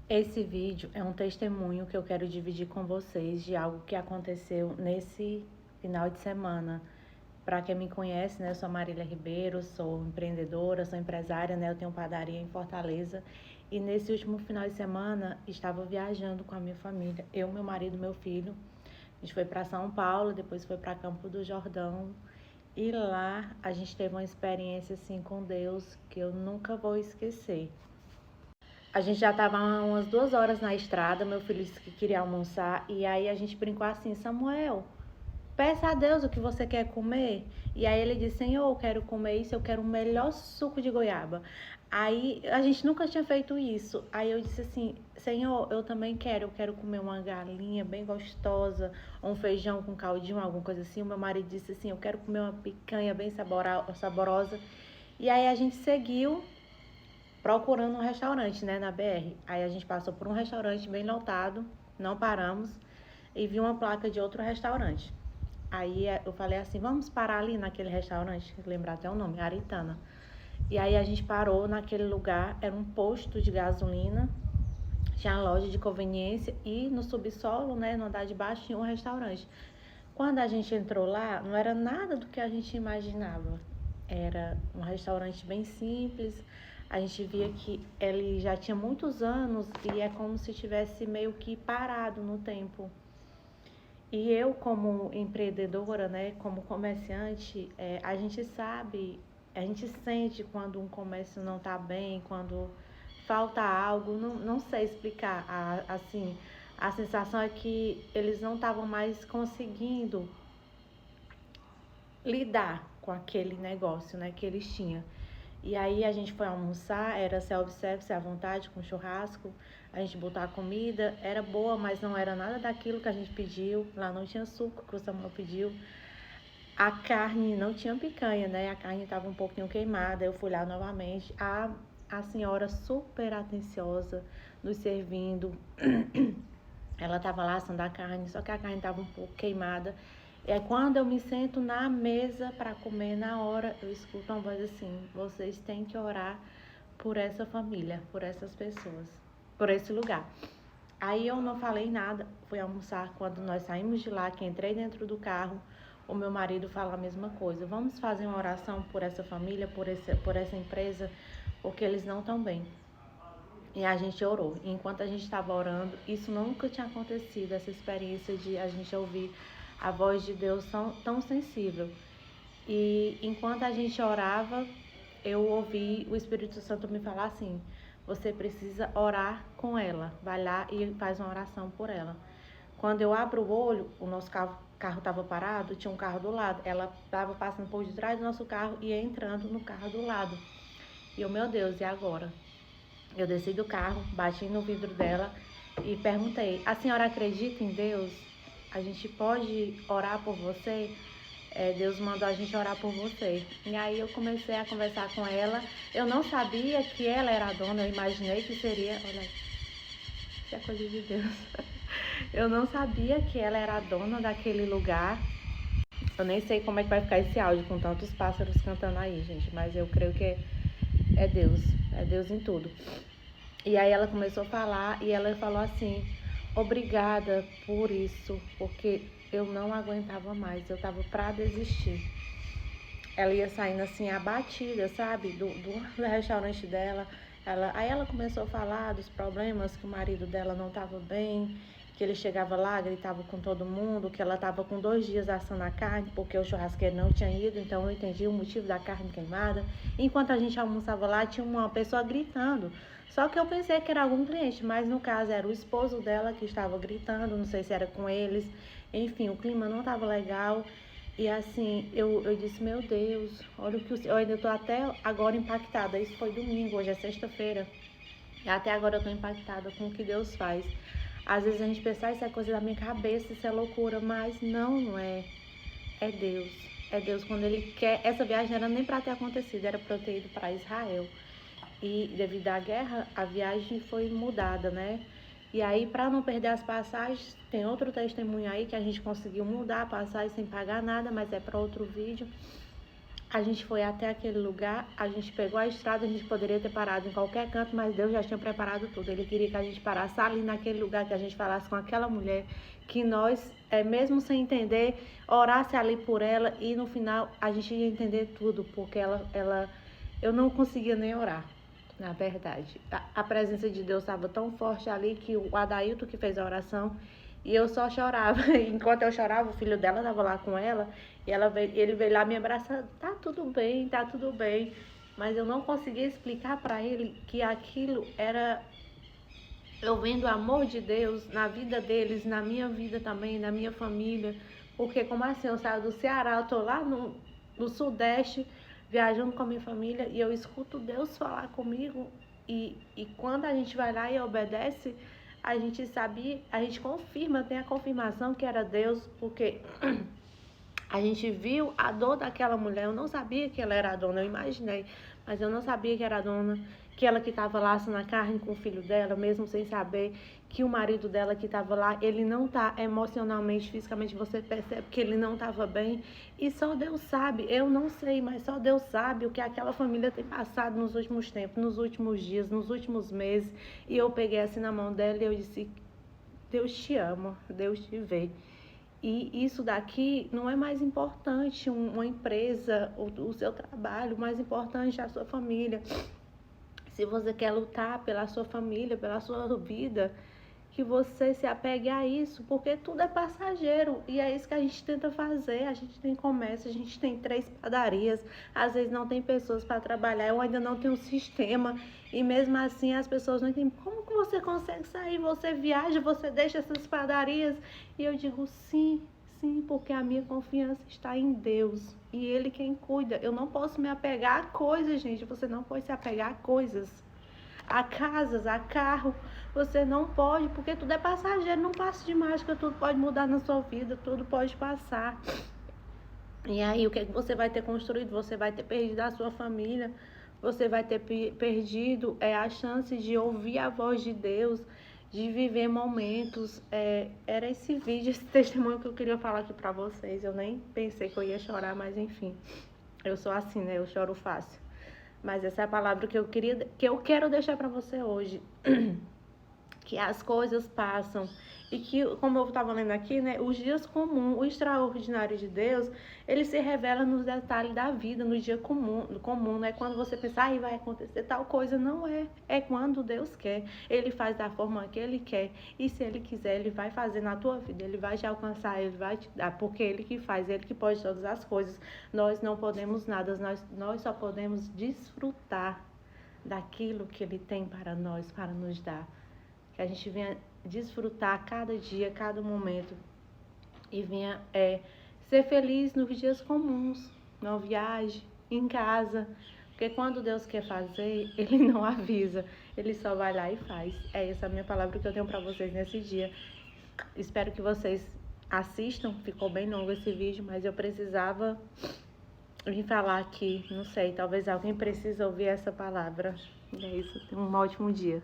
Esse vídeo é um testemunho que eu quero dividir com vocês de algo que aconteceu nesse final de semana. Para quem me conhece, né, eu sou Marília Ribeiro, sou empreendedora, sou empresária, né, eu tenho padaria em Fortaleza. E nesse último final de semana, estava viajando com a minha família, eu, meu marido e meu filho. A gente foi para São Paulo, depois foi para Campo do Jordão. E lá a gente teve uma experiência assim com Deus que eu nunca vou esquecer. A gente já estava umas 2 horas na estrada, meu filho disse que queria almoçar, e aí a gente brincou assim: Samuel, peça a Deus o que você quer comer. E aí ele disse: Senhor, eu quero comer isso, eu quero o melhor suco de goiaba. Aí a gente nunca tinha feito isso. Aí eu disse assim: Senhor, eu também eu quero comer uma galinha bem gostosa, um feijão com caldinho, alguma coisa assim. O meu marido disse assim: eu quero comer uma picanha bem saborosa. E aí a gente seguiu procurando um restaurante, né, na BR. Aí a gente passou por um restaurante bem lotado, não paramos, e vi uma placa de outro restaurante. Aí eu falei assim: vamos parar ali naquele restaurante, lembrar até o nome, Aritana. E aí a gente parou naquele lugar, era um posto de gasolina, tinha loja de conveniência e no subsolo, né, no andar de baixo, tinha um restaurante. Quando a gente entrou lá, não era nada do que a gente imaginava. Era um restaurante bem simples. A gente via que ele já tinha muitos anos e é como se tivesse meio que parado no tempo. E eu, como empreendedora, né, como comerciante, a gente sabe, a gente sente quando um comércio não está bem, quando falta algo, não sei explicar. Assim, a sensação é que eles não estavam mais conseguindo lidar com aquele negócio, né, que eles tinham. E aí a gente foi almoçar, era self-service à vontade, com churrasco, a gente botou a comida, era boa, mas não era nada daquilo que a gente pediu, lá não tinha suco que o Samuel pediu. A carne não tinha picanha, né, a carne estava um pouquinho queimada, eu fui lá novamente, a senhora super atenciosa, nos servindo, ela estava lá assando a carne, só que a carne estava um pouco queimada. É quando eu me sento na mesa para comer, na hora eu escuto uma voz assim: vocês têm que orar por essa família, por essas pessoas, por esse lugar. Aí eu não falei nada, fui almoçar. Quando nós saímos de lá, que entrei dentro do carro, o meu marido fala a mesma coisa: vamos fazer uma oração por essa família, por essa empresa, porque eles não estão bem. E a gente orou. E enquanto a gente estava orando, isso nunca tinha acontecido, essa experiência de a gente ouvir a voz de Deus tão sensível. E enquanto a gente orava, eu ouvi o Espírito Santo me falar assim: você precisa orar com ela, vai lá e faz uma oração por ela. Quando eu abro o olho, o nosso carro estava parado, tinha um carro do lado. Ela estava passando por detrás do nosso carro e ia entrando no carro do lado. E eu, meu Deus, e agora? Eu desci do carro, bati no vidro dela e perguntei: a senhora acredita em Deus? A gente pode orar por você? Deus mandou a gente orar por você. E aí eu comecei a conversar com ela. Eu não sabia que ela era a dona, eu imaginei que seria. Olha, isso é coisa de Deus. Eu não sabia que ela era a dona daquele lugar. Eu nem sei como é que vai ficar esse áudio com tantos pássaros cantando aí, gente. Mas eu creio que é Deus em tudo. E aí ela começou a falar e ela falou assim: obrigada por isso, porque eu não aguentava mais, eu tava pra desistir. Ela ia saindo assim abatida, sabe, do restaurante dela. Aí ela começou a falar dos problemas, que o marido dela não estava bem, que ele chegava lá, gritava com todo mundo, que ela estava com 2 dias assando a carne, porque o churrasqueiro não tinha ido, então eu entendi o motivo da carne queimada. Enquanto a gente almoçava lá, tinha uma pessoa gritando. Só que eu pensei que era algum cliente, mas no caso era o esposo dela que estava gritando, não sei se era com eles. Enfim, o clima não estava legal. E assim, eu disse: meu Deus, olha o que eu ainda estou até agora impactada. Isso foi domingo, hoje é sexta-feira. E até agora eu estou impactada com o que Deus faz. Às vezes a gente pensa: isso é coisa da minha cabeça, isso é loucura, mas não é. É Deus. É Deus quando Ele quer. Essa viagem não era nem para ter acontecido, era para eu ter ido para Israel. E devido à guerra, a viagem foi mudada, né? E aí, para não perder as passagens, tem outro testemunho aí que a gente conseguiu mudar a passagem sem pagar nada, mas é para outro vídeo. A gente foi até aquele lugar, a gente pegou a estrada, a gente poderia ter parado em qualquer canto, mas Deus já tinha preparado tudo. Ele queria que a gente parasse ali naquele lugar, que a gente falasse com aquela mulher, que nós, mesmo sem entender, orasse ali por ela e no final a gente ia entender tudo, porque eu não conseguia nem orar, na verdade. A presença de Deus estava tão forte ali que o Adailton que fez a oração, e eu só chorava. Enquanto eu chorava, o filho dela estava lá com ela. E ele veio lá me abraçar. Tá tudo bem, tá tudo bem. Mas eu não conseguia explicar para ele que aquilo era eu vendo o amor de Deus na vida deles, na minha vida também, na minha família. Porque como assim, eu saio do Ceará, eu tô lá no Sudeste, viajando com a minha família, e eu escuto Deus falar comigo. E quando a gente vai lá e obedece, a gente sabe, a gente confirma, tem a confirmação que era Deus, porque a gente viu a dor daquela mulher. Eu não sabia que ela era a dona, eu imaginei, mas eu não sabia que era a dona, que ela que estava lá assando a carne com o filho dela, mesmo sem saber que o marido dela que estava lá, ele não está emocionalmente, fisicamente, você percebe que ele não estava bem, e só Deus sabe, eu não sei, mas só Deus sabe o que aquela família tem passado nos últimos tempos, nos últimos dias, nos últimos meses. E eu peguei assim na mão dela e eu disse: Deus te ama, Deus te vê. E isso daqui não é mais importante uma empresa, o seu trabalho, o mais importante é a sua família. Se você quer lutar pela sua família, pela sua vida, que você se apegue a isso, porque tudo é passageiro. E é isso que a gente tenta fazer. A gente tem comércio, a gente tem 3 padarias, às vezes não tem pessoas para trabalhar, eu ainda não tenho um sistema. E mesmo assim as pessoas não entendem como que você consegue sair, você viaja, você deixa essas padarias. E eu digo sim, sim, porque a minha confiança está em Deus. E Ele quem cuida. Eu não posso me apegar a coisas, gente. Você não pode se apegar a coisas. A casas, a carro, você não pode, porque tudo é passageiro, não passa de mágica, tudo pode mudar na sua vida, tudo pode passar. E aí, o que você vai ter construído? Você vai ter perdido a sua família, você vai ter perdido a chance de ouvir a voz de Deus, de viver momentos. Era esse vídeo, esse testemunho que eu queria falar aqui pra vocês. Eu nem pensei que eu ia chorar, mas enfim, eu sou assim, né? Eu choro fácil. Mas essa é a palavra que eu quero deixar para você hoje. Que as coisas passam e que, como eu estava lendo aqui, né, os dias comuns, o extraordinário de Deus, ele se revela nos detalhes da vida, no dia comum, não é quando você pensa, vai acontecer tal coisa, não é. É quando Deus quer, Ele faz da forma que Ele quer, e se Ele quiser, Ele vai fazer na tua vida, Ele vai te alcançar, Ele vai te dar, porque Ele que faz, Ele que pode todas as coisas. Nós não podemos nada, nós só podemos desfrutar daquilo que Ele tem para nós, para nos dar. Que a gente venha desfrutar cada dia, cada momento, e venha ser feliz nos dias comuns, na viagem, em casa, porque quando Deus quer fazer, Ele não avisa, Ele só vai lá e faz. É essa a minha palavra que eu tenho para vocês nesse dia. Espero que vocês assistam, ficou bem longo esse vídeo, mas eu precisava vir falar aqui, não sei, talvez alguém precise ouvir essa palavra. E é isso, tenha um ótimo dia.